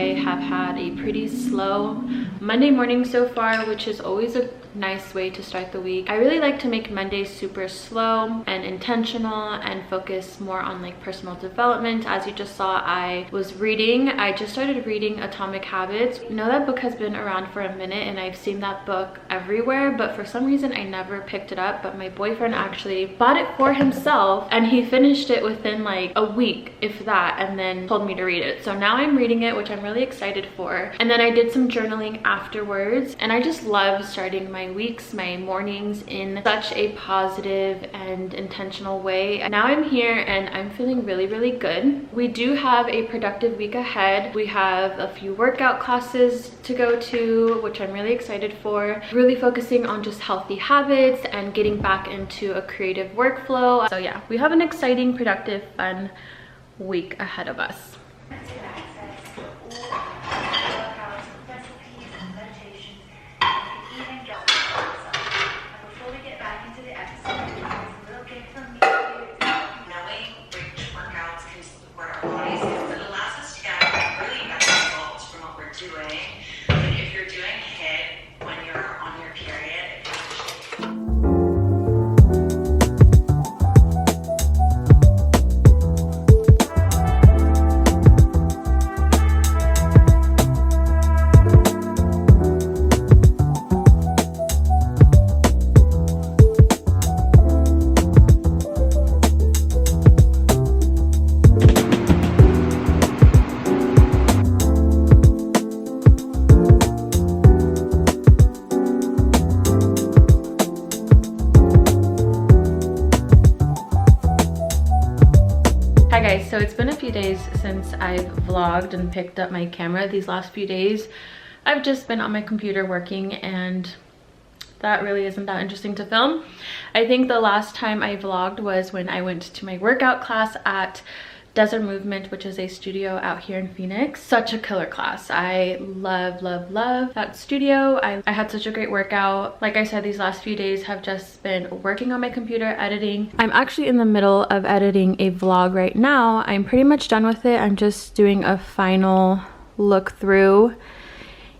I have had a pretty slow Monday morning so far, which is always a nice way to start the week. I really like to make Mondays super slow and intentional and focus more on like personal development. As you just saw, I just started reading Atomic Habits. You know, that book has been around for a minute and I've seen that book everywhere, but for some reason I never picked it up. But my boyfriend actually bought it for himself and he finished it within like a week, if that, and then told me to read it. So now I'm reading it, which I'm really excited for. And then I did some journaling afterwards, and I just love starting my weeks, my mornings in such a positive and intentional way. Now I'm here and I'm feeling really, really good. We do have a productive week ahead. We have a few workout classes to go to, which I'm really excited for. Really focusing on just healthy habits and getting back into a creative workflow. So yeah, we have an exciting, productive, fun week ahead of us. So it's been a few days since I've vlogged and picked up my camera. These last few days I've just been on my computer working, and that really isn't that interesting to film. I think the last time I vlogged was when I went to my workout class at Desert Movement, which is a studio out here in Phoenix. Such a killer class. I love that studio. I had such a great workout. Like I said, these last few days have just been working on my computer, editing. I'm actually in the middle of editing a vlog right now. I'm pretty much done with it. I'm just doing a final look through,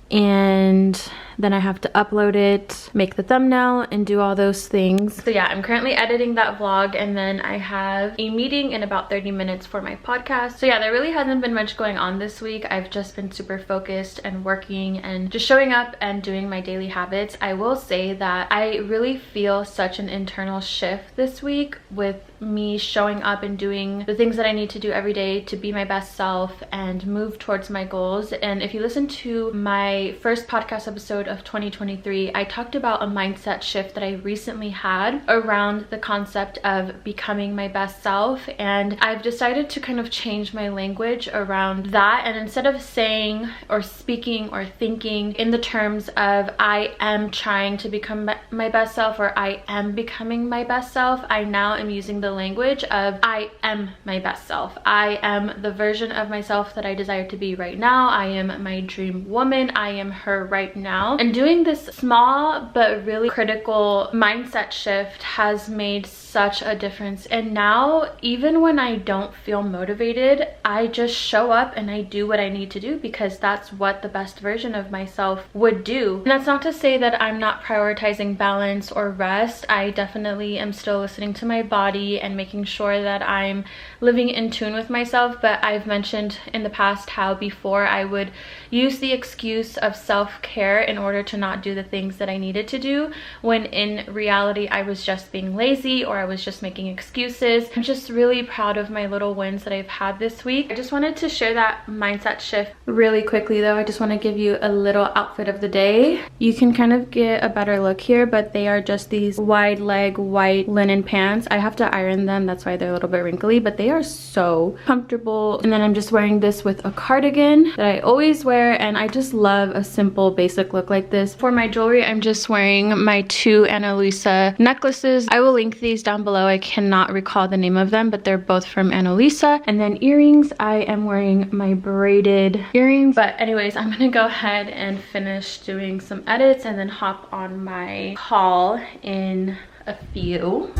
and then I have to upload it, make the thumbnail, and do all those things. So yeah, I'm currently editing that vlog, and then I have a meeting in about 30 minutes for my podcast. So yeah, there really hasn't been much going on this week. I've just been super focused and working and just showing up and doing my daily habits. I will say that I really feel such an internal shift this week with me showing up and doing the things that I need to do every day to be my best self and move towards my goals. And if you listen to my first podcast episode of 2023, I talked about a mindset shift that I recently had around the concept of becoming my best self, and I've decided to kind of change my language around that. And instead of saying or speaking or thinking in the terms of I am trying to become my best self or I am becoming my best self, I now am using the language of I am my best self. I am the version of myself that I desire to be right now. I am my dream woman. I am her right now. And doing this small but really critical mindset shift has made such a difference. And now, even when I don't feel motivated, I just show up and I do what I need to do because that's what the best version of myself would do. And that's not to say that I'm not prioritizing balance or rest. I definitely am still listening to my body and making sure that I'm living in tune with myself. But I've mentioned in the past how before I would use the excuse of self-care in order to not do the things that I needed to do, when in reality I was just being lazy or I was just making excuses. I'm just really proud of my little wins that I've had this week. I just wanted to share that mindset shift really quickly though. I just want to give you a little outfit of the day. You can kind of get a better look here, but they are just these wide leg white linen pants. I have to iron them, that's why they're a little bit wrinkly, but they are so comfortable. And then I'm just wearing this with a cardigan that I always wear, and I just love a simple basic look like this. For my jewelry, I'm just wearing my two Ana Luisa necklaces. I will link these down below. I cannot recall the name of them, but they're both from Ana Luisa. And then earrings, I am wearing my braided earrings. But anyways, I'm gonna go ahead and finish doing some edits and then hop on my call in a few.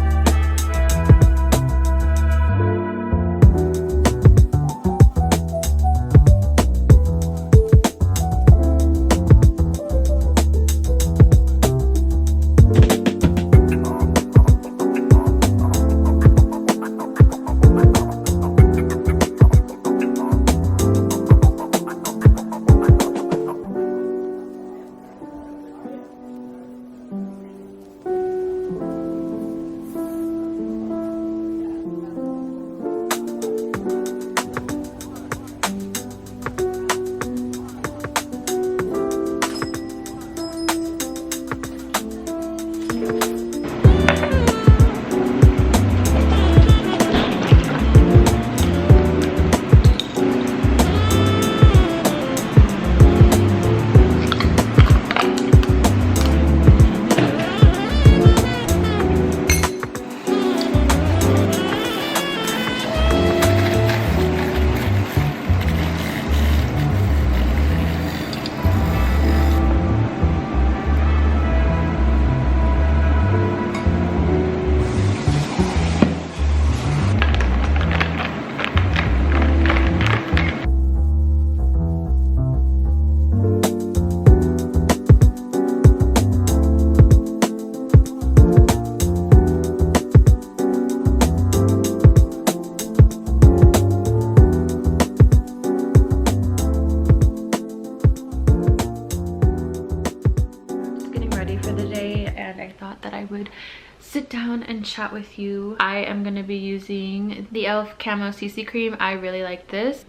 down and chat with you. I am going to be using the e.l.f. Camo CC Cream. I really like this.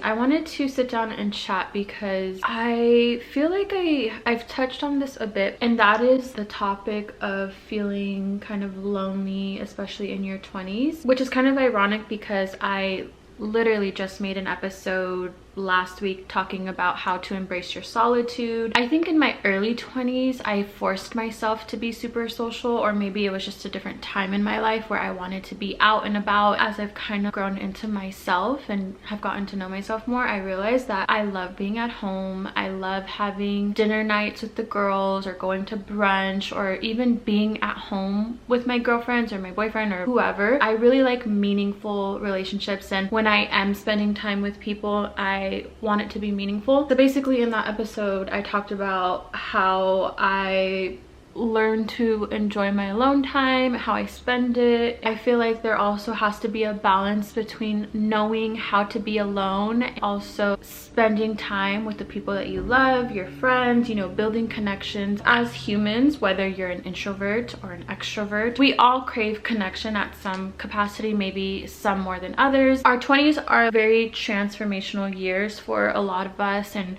I wanted to sit down and chat because I feel like I've touched on this a bit, and that is the topic of feeling kind of lonely, especially in your 20s, which is kind of ironic because I literally just made an episode last week talking about how to embrace your solitude. I think in my early 20s I forced myself to be super social, or maybe it was just a different time in my life where I wanted to be out and about. As I've kind of grown into myself and have gotten to know myself more, I realized that I love being at home. I love having dinner nights with the girls, or going to brunch, or even being at home with my girlfriends or my boyfriend or whoever. I really like meaningful relationships, and when I am spending time with people, I want it to be meaningful. So basically in that episode I talked about how I learn to enjoy my alone time, how I spend it. I feel like there also has to be a balance between knowing how to be alone, also spending time with the people that you love, your friends, you know, building connections. As humans, whether you're an introvert or an extrovert, we all crave connection at some capacity, maybe some more than others. Our 20s are very transformational years for a lot of us, and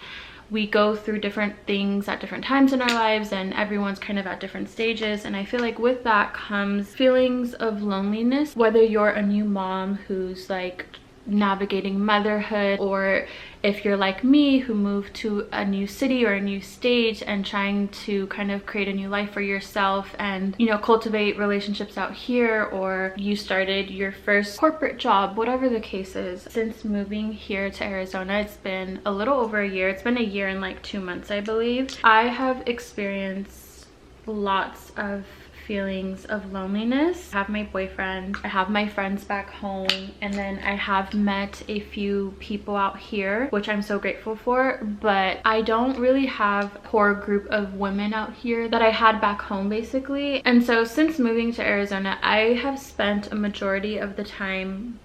we go through different things at different times in our lives, and everyone's kind of at different stages. And I feel like with that comes feelings of loneliness, whether you're a new mom who's like navigating motherhood, or if you're like me who moved to a new city or a new state and trying to kind of create a new life for yourself and, you know, cultivate relationships out here, or you started your first corporate job, whatever the case is. Since moving here to Arizona, it's been a little over a year. It's been a year and like 2 months, I believe. I have experienced lots of feelings of loneliness. I have my boyfriend, I have my friends back home, and then I have met a few people out here, which I'm so grateful for, but I don't really have a core group of women out here that I had back home basically. And so since moving to Arizona, I have spent a majority of the time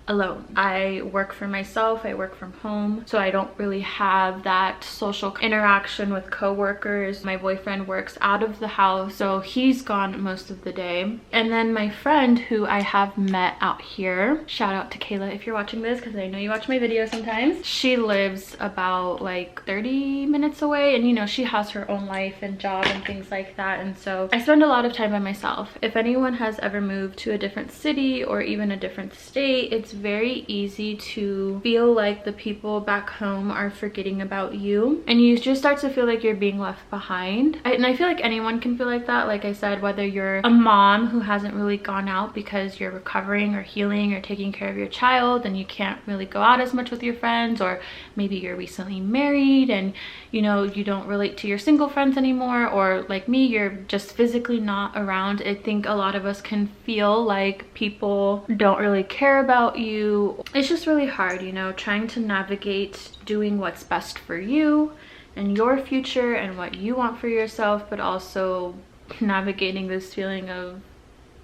alone. I work for myself, I work from home, so I don't really have that social interaction with co-workers. My boyfriend works out of the house, so he's gone most of the day. And then my friend who I have met out here, shout out to Kayla if you're watching this, because I know you watch my videos sometimes. She lives about like 30 minutes away, and you know, she has her own life and job and things like that, and so I spend a lot of time by myself. If anyone has ever moved to a different city or even a different state, it's very easy to feel like the people back home are forgetting about you, and you just start to feel like you're being left behind. And I feel like anyone can feel like that. Like I said, whether you're a mom who hasn't really gone out because you're recovering or healing or taking care of your child and you can't really go out as much with your friends, or maybe you're recently married and you know you don't relate to your single friends anymore, or like me, you're just physically not around. I think a lot of us can feel like people don't really care about you. It's just really hard, you know, trying to navigate doing what's best for you and your future and what you want for yourself, but also navigating this feeling of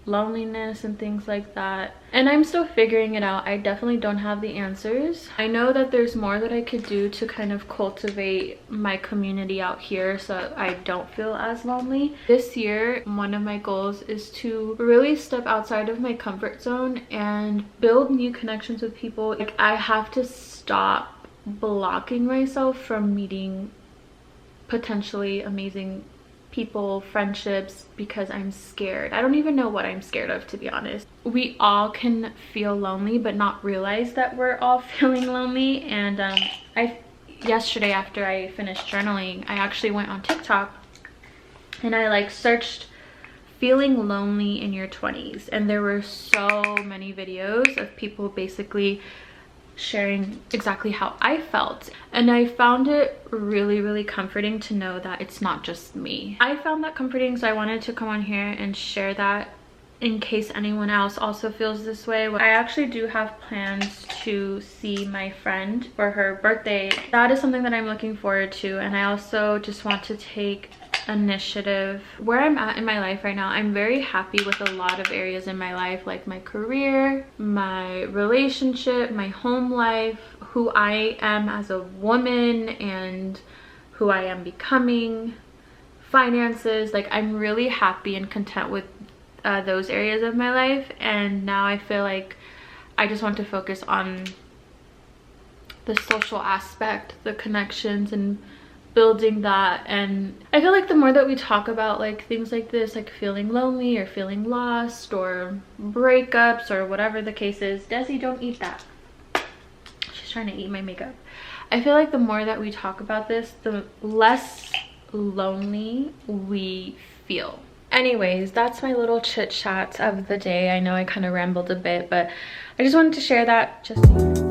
loneliness and things like that. And I'm still figuring it out. I definitely don't have the answers. I know that there's more that I could do to kind of cultivate my community out here so I don't feel as lonely. This year, one of my goals is to really step outside of my comfort zone and build new connections with people. Like, I have to stop blocking myself from meeting potentially amazing people, friendships, because I'm scared. I don't even know what I'm scared of, to be honest. We all can feel lonely but not realize that we're all feeling lonely. And yesterday after I finished journaling, I actually went on TikTok and I like searched feeling lonely in your 20s, and there were so many videos of people basically sharing exactly how I felt, and I found it really comforting to know that it's not just me. I found that comforting, so I wanted to come on here and share that in case anyone else also feels this way. I actually do have plans to see my friend for her birthday. That is something that I'm looking forward to, and I also just want to take initiative. Where I'm at in my life right now, I'm very happy with a lot of areas in my life, like my career, my relationship, my home life, who I am as a woman, and who I am becoming finances. Like, I'm really happy and content with those areas of my life, and now I feel like I just want to focus on the social aspect, the connections, and building that. And I feel like the more that we talk about like things like this, like feeling lonely or feeling lost or breakups or whatever the case is, Desi, don't eat that. She's trying to eat my makeup. I feel like the more that we talk about this, the less lonely we feel. Anyways, that's my little chit chat of the day. I know I kind of rambled a bit, but I just wanted to share that just so you know.